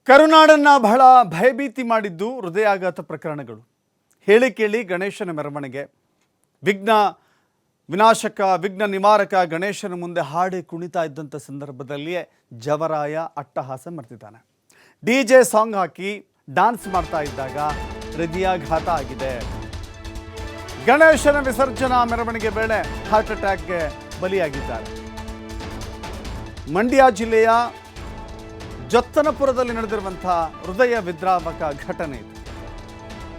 ಕರುನಾಡನ್ನ ಬಹಳ ಭಯಭೀತಿ ಮಾಡಿದ್ದು ಹೃದಯಾಘಾತ ಪ್ರಕರಣಗಳು. ಹೇಳಿ ಕೇಳಿ ಗಣೇಶನ ಮೆರವಣಿಗೆ, ವಿಘ್ನ ವಿನಾಶಕ ವಿಘ್ನ ನಿವಾರಕ ಗಣೇಶನ ಮುಂದೆ ಹಾಡಿ ಕುಣಿತಾ ಇದ್ದಂಥ ಸಂದರ್ಭದಲ್ಲಿಯೇ ಜವರಾಯ ಅಟ್ಟಹಾಸ ಮಾಡ್ತಿದ್ದಾನೆ. DJ ಸಾಂಗ್ ಹಾಕಿ ಡ್ಯಾನ್ಸ್ ಮಾಡ್ತಾ ಇದ್ದಾಗ ಹೃದಯಾಘಾತ ಆಗಿದೆ. ಗಣೇಶನ ವಿಸರ್ಜನಾ ಮೆರವಣಿಗೆ ವೇಳೆ ಹಾರ್ಟ್ ಅಟ್ಯಾಕ್ಗೆ ಬಲಿಯಾಗಿದ್ದಾರೆ. ಮಂಡ್ಯ ಜಿಲ್ಲೆಯ ಜತ್ತನಪುರದಲ್ಲಿ ನಡೆದಿರುವಂಥ ಹೃದಯ ವಿದ್ರಾವಕ ಘಟನೆ ಇದು.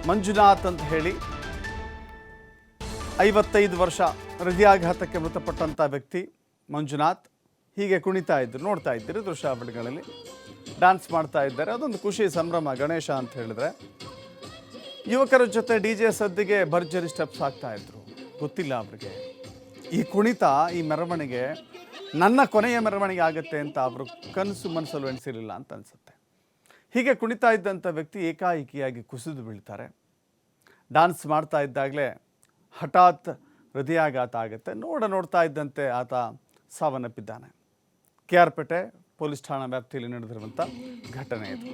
ಮಂಜುನಾಥ್ ಅಂತ ಹೇಳಿ 55 ವರ್ಷ ಹೃದಯಾಘಾತಕ್ಕೆ ಮೃತಪಟ್ಟಂಥ ವ್ಯಕ್ತಿ ಮಂಜುನಾಥ್ ಹೀಗೆ ಕುಣಿತಾ ಇದ್ರು, ನೋಡ್ತಾ ಇದ್ದೀರಿ ದೃಶ್ಯಾವಳಿಗಳಲ್ಲಿ. ಡ್ಯಾನ್ಸ್ ಮಾಡ್ತಾ ಇದ್ದಾರೆ, ಅದೊಂದು ಖುಷಿ ಸಂಭ್ರಮ. ಗಣೇಶ ಅಂತ ಹೇಳಿದ್ರೆ ಯುವಕರ ಜೊತೆ DJ ಸದ್ದಿಗೆ ಭರ್ಜರಿ ಸ್ಟೆಪ್ಸ್ ಹಾಕ್ತಾ ಇದ್ರು. ಗೊತ್ತಿಲ್ಲ ಅವರಿಗೆ ಈ ಕುಣಿತ, ಈ ಮೆರವಣಿಗೆ ನನ್ನ ಕೊನೆಯ ಮೆರವಣಿಗೆ ಆಗುತ್ತೆ ಅಂತ ಅವರು ಕನಸು ಮನಸ್ಸಲ್ಲೂ ಎಣಿಸಿರಲಿಲ್ಲ ಅಂತ ಅನಿಸುತ್ತೆ. ಹೀಗೆ ಕುಣಿತಾ ಇದ್ದಂಥ ವ್ಯಕ್ತಿ ಏಕಾಏಕಿಯಾಗಿ ಕುಸಿದು ಬೀಳ್ತಾರೆ. ಡ್ಯಾನ್ಸ್ ಮಾಡ್ತಾ ಇದ್ದಾಗಲೇ ಹಠಾತ್ ಹೃದಯಾಘಾತ ಆಗುತ್ತೆ. ನೋಡ್ತಾ ಇದ್ದಂತೆ ಆತ ಸಾವನ್ನಪ್ಪಿದ್ದಾನೆ. KR ಪೇಟೆ ಪೊಲೀಸ್ ಠಾಣಾ ವ್ಯಾಪ್ತಿಯಲ್ಲಿ ನಡೆದಿರುವಂಥ ಘಟನೆ ಇದು.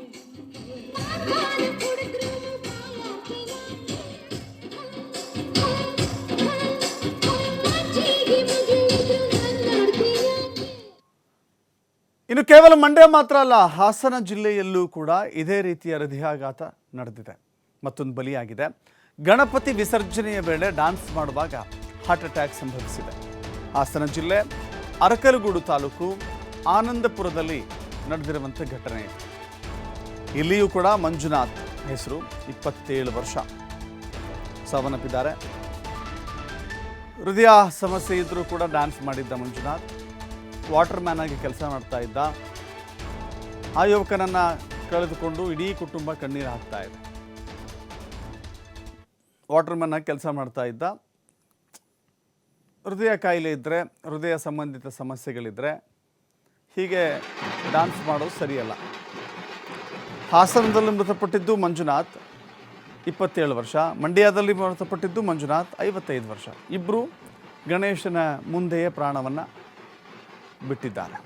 ಇನ್ನು ಕೇವಲ ಮಂಡ್ಯ ಮಾತ್ರ ಅಲ್ಲ, ಹಾಸನ ಜಿಲ್ಲೆಯಲ್ಲೂ ಕೂಡ ಇದೇ ರೀತಿಯ ಹೃದಯಾಘಾತ ನಡೆದಿದೆ. ಮತ್ತೊಂದು ಬಲಿಯಾಗಿದೆ. ಗಣಪತಿ ವಿಸರ್ಜನೆಯ ವೇಳೆ ಡ್ಯಾನ್ಸ್ ಮಾಡುವಾಗ ಹಾರ್ಟ್ ಅಟ್ಯಾಕ್ ಸಂಭವಿಸಿದೆ. ಹಾಸನ ಜಿಲ್ಲೆ ಅರಕಲಗೂಡು ತಾಲೂಕು ಆನಂದಪುರದಲ್ಲಿ ನಡೆದಿರುವಂಥ ಘಟನೆ ಇದೆ. ಇಲ್ಲಿಯೂ ಕೂಡ ಮಂಜುನಾಥ್ ಹೆಸರು, 27 ವರ್ಷ, ಸಾವನ್ನಪ್ಪಿದ್ದಾರೆ. ಹೃದಯ ಸಮಸ್ಯೆ ಇದ್ದರೂ ಕೂಡ ಡ್ಯಾನ್ಸ್ ಮಾಡಿದ್ದ ಮಂಜುನಾಥ್ ವಾಟರ್ ಮ್ಯಾನ್ ಆಗಿ ಕೆಲಸ ಮಾಡ್ತಾ ಇದ್ದ. ಆ ಯುವಕನನ್ನು ಕಳೆದುಕೊಂಡು ಇಡೀ ಕುಟುಂಬ ಕಣ್ಣೀರು ಹಾಕ್ತಾ ಇದೆ. ವಾಟರ್ ಮ್ಯಾನ್ ಆಗಿ ಕೆಲಸ ಮಾಡ್ತಾ ಇದ್ದ. ಹೃದಯ ಕಾಯಿಲೆ ಇದ್ದರೆ, ಹೃದಯ ಸಂಬಂಧಿತ ಸಮಸ್ಯೆಗಳಿದ್ದರೆ ಹೀಗೆ ಡ್ಯಾನ್ಸ್ ಮಾಡೋದು ಸರಿಯಲ್ಲ. ಹಾಸನದಲ್ಲಿ ಮೃತಪಟ್ಟಿದ್ದು ಮಂಜುನಾಥ್ 27 ವರ್ಷ, ಮಂಡ್ಯದಲ್ಲಿ ಮೃತಪಟ್ಟಿದ್ದು ಮಂಜುನಾಥ್ 55 ವರ್ಷ. ಇಬ್ಬರು ಗಣೇಶನ ಮುಂದೆಯೇ ಪ್ರಾಣವನ್ನು ಬಿಟ್ಟಿದ್ದಾರೆ.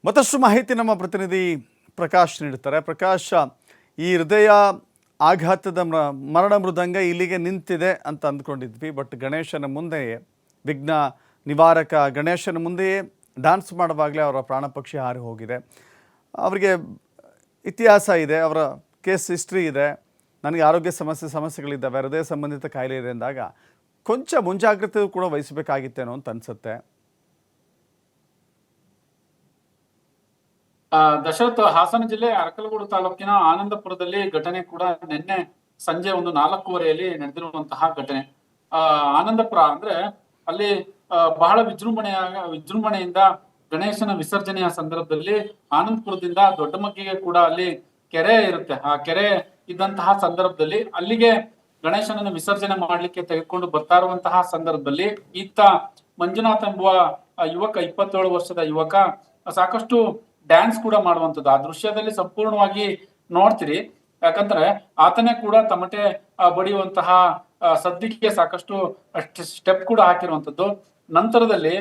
ಮತ್ತಷ್ಟು ಮಾಹಿತಿ ನಮ್ಮ ಪ್ರತಿನಿಧಿ ಪ್ರಕಾಶ್ ನೀಡುತ್ತಾರೆ. ಪ್ರಕಾಶ್, ಈ ಹೃದಯ ಆಘಾತದ ಮರಣ ಮೃದಂಗ ಇಲ್ಲಿಗೆ ನಿಂತಿದೆ ಅಂತ ಅಂದ್ಕೊಂಡಿದ್ವಿ, ಬಟ್ ಗಣೇಶನ ಮುಂದೆಯೇ, ವಿಘ್ನ ನಿವಾರಕ ಗಣೇಶನ ಮುಂದೆಯೇ ಡ್ಯಾನ್ಸ್ ಮಾಡುವಾಗಲೇ ಅವರ ಪ್ರಾಣ ಪಕ್ಷಿ ಹಾರಿ ಹೋಗಿದೆ. ಅವರಿಗೆ ಇತಿಹಾಸ ಇದೆ, ಅವರ ಕೇಸ್ ಹಿಸ್ಟ್ರಿ ಇದೆ, ನನಗೆ ಆರೋಗ್ಯ ಸಮಸ್ಯೆಗಳಿದ್ದಾವೆ, ಹೃದಯ ಸಂಬಂಧಿತ ಕಾಯಿಲೆ ಇದೆ ಅಂದಾಗ ಕೊಂಚ ಮುಂಜಾಗ್ರತೆ ಕೂಡ ವಹಿಸಬೇಕಾಗಿತ್ತೇನೋ ಅಂತ ಅನಿಸುತ್ತೆ. ದಶರಥ್, ಹಾಸನ ಜಿಲ್ಲೆ ಅರಕಲಗೂಡು ತಾಲೂಕಿನ ಆನಂದಪುರದಲ್ಲಿ ಘಟನೆ ಕೂಡ ನಿನ್ನೆ ಸಂಜೆ 4:15 ನಡೆದಿರುವಂತಹ ಘಟನೆ. ಆನಂದಪುರ ಅಂದ್ರೆ ಅಲ್ಲಿ ಬಹಳ ವಿಜೃಂಭಣೆಯಿಂದ ಗಣೇಶನ ವಿಸರ್ಜನೆಯ ಸಂದರ್ಭದಲ್ಲಿ ಆನಂದಪುರದಿಂದ ದೊಡ್ಡಮಗ್ಗಿಗೆ ಕೂಡ ಅಲ್ಲಿ ಕೆರೆ ಇರುತ್ತೆ. ಆ ಕೆರೆ ಇದ್ದಂತಹ ಸಂದರ್ಭದಲ್ಲಿ ಅಲ್ಲಿಗೆ ಗಣೇಶನನ್ನು ವಿಸರ್ಜನೆ ಮಾಡ್ಲಿಕ್ಕೆ ತೆಗೆದುಕೊಂಡು ಬರ್ತಾ ಇರುವಂತಹ ಸಂದರ್ಭದಲ್ಲಿ ಈತ ಮಂಜುನಾಥ್ ಎಂಬುವ ಯುವಕ, 27 ವರ್ಷದ ಯುವಕ, ಸಾಕಷ್ಟು ಡ್ಯಾನ್ಸ್ ಕೂಡ ಮಾಡುವಂಥದ್ದು ಆ ದೃಶ್ಯದಲ್ಲಿ ಸಂಪೂರ್ಣವಾಗಿ ನೋಡ್ತೀರಿ. ಯಾಕಂದ್ರೆ ಆತನೇ ಕೂಡ ತಮಟೆ ಬಡಿಯುವಂತಹ ಸದ್ದಿಗೆ ಸಾಕಷ್ಟು ಸ್ಟೆಪ್ ಕೂಡ ಹಾಕಿರುವಂಥದ್ದು. ನಂತರದಲ್ಲಿ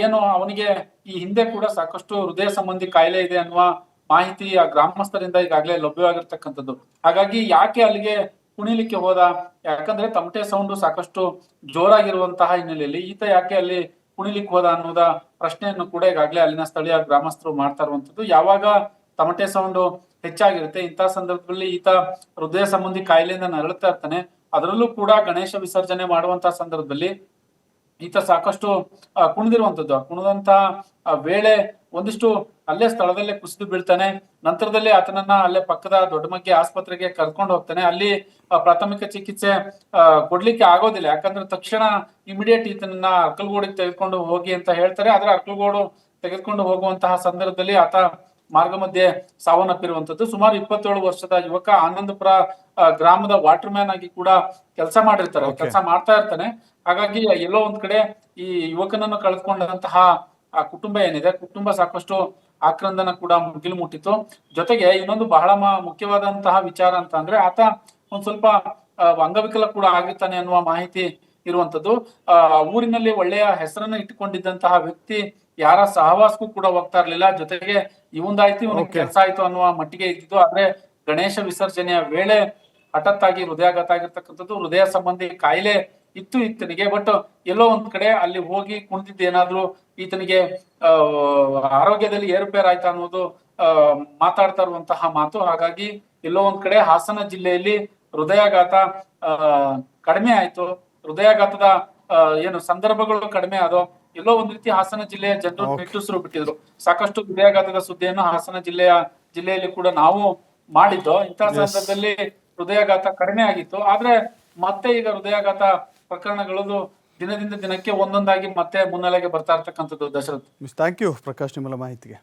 ಏನು ಅವನಿಗೆ ಈ ಹಿಂದೆ ಕೂಡ ಸಾಕಷ್ಟು ಹೃದಯ ಸಂಬಂಧಿ ಕಾಯಿಲೆ ಇದೆ ಅನ್ನುವ ಮಾಹಿತಿ ಆ ಗ್ರಾಮಸ್ಥರಿಂದ ಈಗಾಗಲೇ ಲಭ್ಯವಾಗಿರ್ತಕ್ಕಂಥದ್ದು. ಹಾಗಾಗಿ ಯಾಕೆ ಅಲ್ಲಿಗೆ ಕುಣಿಲಿಕ್ಕೆ ಹೋದ, ಯಾಕಂದ್ರೆ ತಮಟೆ ಸೌಂಡು ಸಾಕಷ್ಟು ಜೋರಾಗಿರುವಂತಹ ಹಿನ್ನೆಲೆಯಲ್ಲಿ ಈತ ಯಾಕೆ ಅಲ್ಲಿ ಕುಣಿಲಿಕ್ಕೆ ಹೋದ ಅನ್ನೋದ ಪ್ರಶ್ನೆಯನ್ನು ಕೂಡ ಈಗಾಗಲೇ ಅಲ್ಲಿನ ಸ್ಥಳೀಯ ಗ್ರಾಮಸ್ಥರು ಮಾಡ್ತಾ ಇರುವಂತದ್ದು. ಯಾವಾಗ ತಮಟೆ ಸೌಂಡು ಹೆಚ್ಚಾಗಿರುತ್ತೆ, ಇಂತಹ ಸಂದರ್ಭದಲ್ಲಿ ಈತ ಹೃದಯ ಸಂಬಂಧಿ ಕಾಯಿಲೆಯಿಂದ ನರಳುತ್ತಾ ಇರ್ತಾನೆ. ಅದರಲ್ಲೂ ಕೂಡ ಗಣೇಶ ವಿಸರ್ಜನೆ ಮಾಡುವಂತಹ ಸಂದರ್ಭದಲ್ಲಿ ಈತ ಸಾಕಷ್ಟು ಕುಣಿದಿರುವಂತದ್ದು. ಕುಣಿದಂತ ವೇಳೆ ಒಂದಿಷ್ಟು ಅಲ್ಲೇ ಸ್ಥಳದಲ್ಲೇ ಕುಸಿದು ಬೀಳ್ತಾನೆ. ನಂತರದಲ್ಲಿ ಆತನನ್ನ ಅಲ್ಲೇ ಪಕ್ಕದ ದೊಡ್ಡಮಗ್ಗಿ ಆಸ್ಪತ್ರೆಗೆ ಕರ್ಕೊಂಡು ಹೋಗ್ತಾನೆ. ಅಲ್ಲಿ ಪ್ರಾಥಮಿಕ ಚಿಕಿತ್ಸೆ ಕೊಡ್ಲಿಕ್ಕೆ ಆಗೋದಿಲ್ಲ, ಯಾಕಂದ್ರೆ ತಕ್ಷಣ ಇಮಿಡಿಯೇಟ್ ಈತನನ್ನ ಅರ್ಕಲಗೂಡಿಗೆ ತೆಗೆದುಕೊಂಡು ಹೋಗಿ ಅಂತ ಹೇಳ್ತಾರೆ. ಆದ್ರೆ ಅರ್ಕಲಗೂಡು ತೆಗೆದುಕೊಂಡು ಹೋಗುವಂತಹ ಸಂದರ್ಭದಲ್ಲಿ ಆತ ಮಾರ್ಗ ಮಧ್ಯೆ ಸಾವನ್ನಪ್ಪಿರುವಂತದ್ದು. ಸುಮಾರು 27 ವರ್ಷದ ಯುವಕ ಆನಂದಪುರ ಗ್ರಾಮದ ವಾಟರ್ ಮ್ಯಾನ್ ಆಗಿ ಕೂಡ ಕೆಲಸ ಮಾಡ್ತಾ ಇರ್ತಾನೆ. ಹಾಗಾಗಿ ಎಲ್ಲೋ ಒಂದ್ ಕಡೆ ಈ ಯುವಕನನ್ನು ಕಳೆದುಕೊಂಡಂತಹ ಆ ಕುಟುಂಬ ಏನಿದೆ, ಕುಟುಂಬ ಸಾಕಷ್ಟು ಆಕ್ರಂದನ ಕೂಡ ಮುಗಿಲು ಮುಟ್ಟಿತು. ಜೊತೆಗೆ ಇನ್ನೊಂದು ಬಹಳ ಮುಖ್ಯವಾದಂತಹ ವಿಚಾರ ಅಂತ ಅಂದ್ರೆ ಆತ ಒಂದ್ ಸ್ವಲ್ಪ ಅಂಗವಿಕಲ ಕೂಡ ಆಗಿರ್ತಾನೆ ಅನ್ನುವ ಮಾಹಿತಿ ಇರುವಂತದ್ದು. ಊರಿನಲ್ಲಿ ಒಳ್ಳೆಯ ಹೆಸರನ್ನ ಇಟ್ಟುಕೊಂಡಿದ್ದಂತಹ ವ್ಯಕ್ತಿ ಯಾರ ಸಹವಾಸಕ್ಕೂ ಕೂಡ ಹೋಗ್ತಾ ಇರ್ಲಿಲ್ಲ. ಜೊತೆಗೆ ಇವಂದಾಯ್ತು ಇವನಿಗೆ ಕೆಲಸ ಆಯ್ತು ಅನ್ನುವ ಮಟ್ಟಿಗೆ ಇದ್ದಿದ್ದು. ಆದ್ರೆ ಗಣೇಶ ವಿಸರ್ಜನೆಯ ವೇಳೆ ಹಠಾತ್ತಾಗಿ ಹೃದಯಾಘಾತ ಆಗಿರ್ತಕ್ಕಂಥದ್ದು. ಹೃದಯ ಸಂಬಂಧಿ ಕಾಯಿಲೆ ಇತ್ತು ಈತನಿಗೆ. ಬಟ್ ಎಲ್ಲೋ ಒಂದ್ ಕಡೆ ಅಲ್ಲಿ ಹೋಗಿ ಕುಣಿದಿದ್ದೇನಾದ್ರೂ ಈತನಿಗೆ ಆರೋಗ್ಯದಲ್ಲಿ ಏರುಪೇರು ಆಯ್ತಾ ಅನ್ನೋದು ಮಾತಾಡ್ತಾ ಇರುವಂತಹ ಮಾತು. ಹಾಗಾಗಿ ಎಲ್ಲೋ ಒಂದ್ ಕಡೆ ಹಾಸನ ಜಿಲ್ಲೆಯಲ್ಲಿ ಹೃದಯಾಘಾತ ಕಡಿಮೆ ಆಯ್ತು. ಹೃದಯಾಘಾತದ ಏನು ಸಂದರ್ಭಗಳು ಕಡಿಮೆ ಆದೋ. ಎಲ್ಲೋ ಒಂದ್ ರೀತಿ ಹಾಸನ ಜಿಲ್ಲೆಯ ಜನರು ನಿಟ್ಟುಸಿರು ಬಿಟ್ಟಿದ್ರು. ಸಾಕಷ್ಟು ಹೃದಯಾಘಾತದ ಸುದ್ದಿಯನ್ನು ಹಾಸನ ಜಿಲ್ಲೆಯಲ್ಲಿ ಕೂಡ ನಾವು ಮಾಡಿದ್ದು. ಇಂತಹ ಸಂದರ್ಭದಲ್ಲಿ ಹೃದಯಾಘಾತ ಕಡಿಮೆ ಆಗಿತ್ತು. ಆದ್ರೆ ಮತ್ತೆ ಈಗ ಹೃದಯಾಘಾತ ಪ್ರಕರಣಗಳು ದಿನದಿಂದ ದಿನಕ್ಕೆ ಒಂದೊಂದಾಗಿ ಮತ್ತೆ ಮುನ್ನೆಲೆಗೆ ಬರ್ತಾ ಇರ್ತಕ್ಕಂಥದ್ದು. ದಶರಥ್, ಥ್ಯಾಂಕ್ ಯು ಪ್ರಕಾಶ್ ನಿಮ್ಮಲ್ಲ ಮಾಹಿತಿಗೆ.